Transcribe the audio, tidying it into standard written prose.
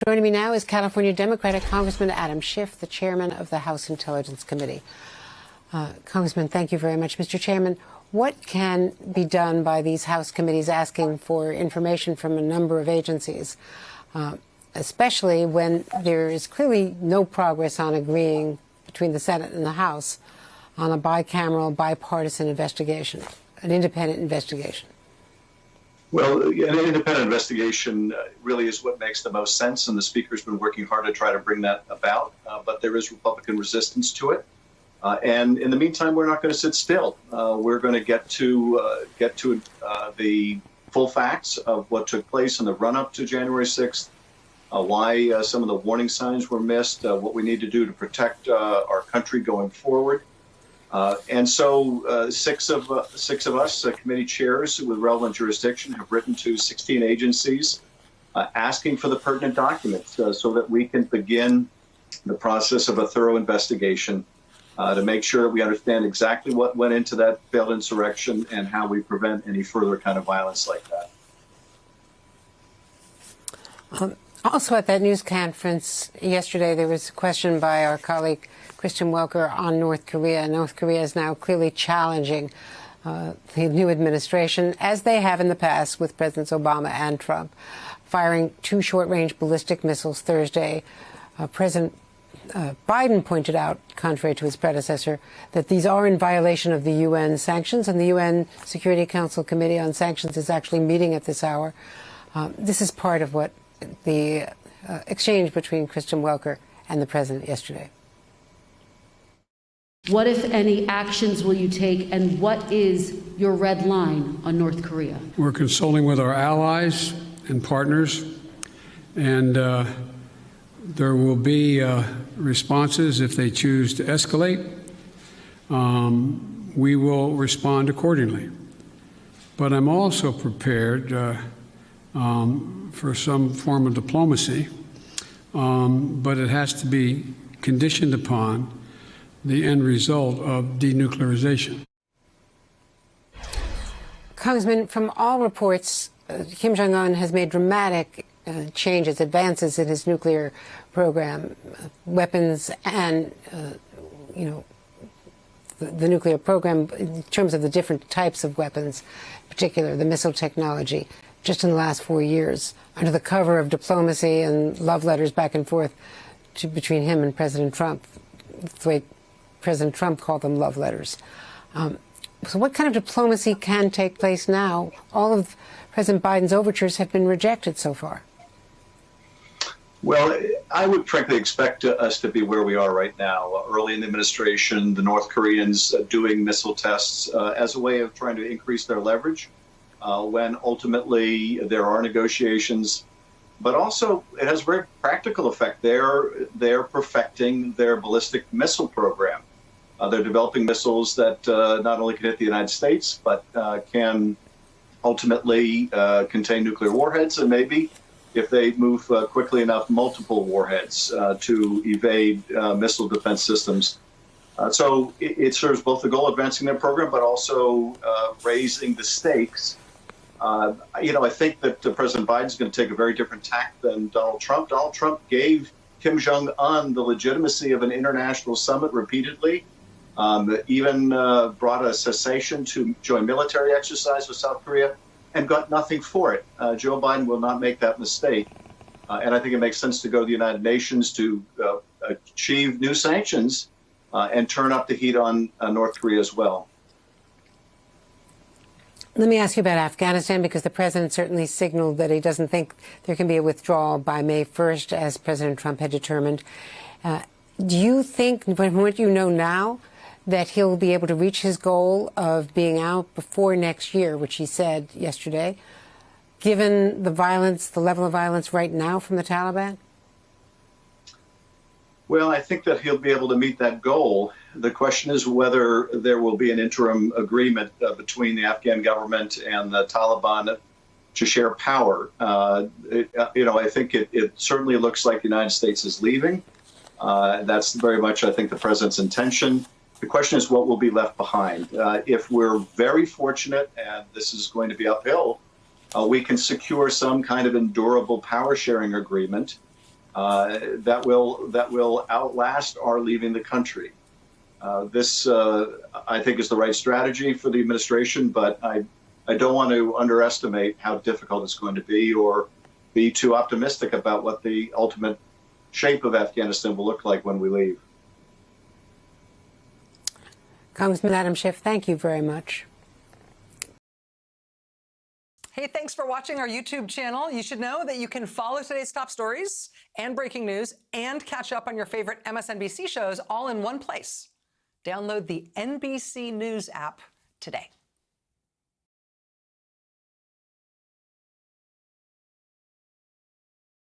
Joining me now is California Democratic Congressman Adam Schiff, the chairman of the House Intelligence Committee. Congressman, thank you very much. Mr. Chairman, what can be done by these House committees asking for information from a number of agencies, especially when there is clearly no progress on agreeing between the Senate and the House on a bicameral, bipartisan investigation, an independent investigation? Well, an independent investigation really is what makes the most sense, and the Speaker's been working hard to try to bring that about, but there is Republican resistance to it. And in the meantime, we're not going to sit still. We're going to get to the full facts of what took place in the run-up to January 6th, why some of the warning signs were missed, what we need to do to protect our country going forward. And so six of us, committee chairs with relevant jurisdiction, have written to 16 agencies asking for the pertinent documents so that we can begin the process of a thorough investigation to make sure that we understand exactly what went into that failed insurrection and how we prevent any further kind of violence like that. Also at that news conference yesterday, there was a question by our colleague Christian Welker on North Korea. North Korea is now clearly challenging the new administration, as they have in the past with Presidents Obama and Trump, firing 2 short-range ballistic missiles Thursday. President Biden pointed out, contrary to his predecessor, that these are in violation of the UN sanctions, and the UN Security Council Committee on Sanctions is actually meeting at this hour. This is part of what the exchange between Christian Welker and the president yesterday. What, if any, actions will you take, and what is your red line on North Korea? We're consulting with our allies and partners, and there will be responses if they choose to escalate. We will respond accordingly. But I'm also prepared for some form of diplomacy, but it has to be conditioned upon the end result of denuclearization. Congressman, from all reports, Kim Jong-un has made dramatic changes, advances in his nuclear program, weapons and, the nuclear program in terms of the different types of weapons, in particular the missile technology, just in the last 4 years, under the cover of diplomacy and love letters back and forth between him and President Trump, the way President Trump called them love letters. So what kind of diplomacy can take place now? All of President Biden's overtures have been rejected so far. Well, I would frankly expect us to be where we are right now. Early in the administration, the North Koreans doing missile tests as a way of trying to increase their leverage when ultimately there are negotiations. But also, it has a very practical effect. They're perfecting their ballistic missile program. They're developing missiles that not only can hit the United States, but can ultimately contain nuclear warheads, and maybe, if they move quickly enough, multiple warheads to evade missile defense systems. So it serves both the goal of advancing their program, but also raising the stakes. I think that President Biden's going to take a very different tack than Donald Trump. Donald Trump gave Kim Jong-un the legitimacy of an international summit repeatedly, even brought a cessation to join military exercise with South Korea, and got nothing for it. Joe Biden will not make that mistake. And I think it makes sense to go to the United Nations to achieve new sanctions and turn up the heat on North Korea as well. Let me ask you about Afghanistan, because the president certainly signaled that he doesn't think there can be a withdrawal by May 1st, as President Trump had determined. Do you think, from what you know now, that he'll be able to reach his goal of being out before next year, which he said yesterday, given the violence, the level of violence right now from the Taliban? Well, I think that he'll be able to meet that goal. The question is whether there will be an interim agreement between the Afghan government and the Taliban to share power. I think it certainly looks like the United States is leaving. That's very much, I think, the president's intention. The question is what will be left behind. If we're very fortunate, and this is going to be uphill, we can secure some kind of endurable power sharing agreement that will outlast our leaving the country. This, I think, is the right strategy for the administration, but I don't want to underestimate how difficult it's going to be or be too optimistic about what the ultimate shape of Afghanistan will look like when we leave. Congressman Adam Schiff, thank you very much. Hey, thanks for watching our YouTube channel. You should know that you can follow today's top stories and breaking news and catch up on your favorite MSNBC shows all in one place. Download the NBC News app today.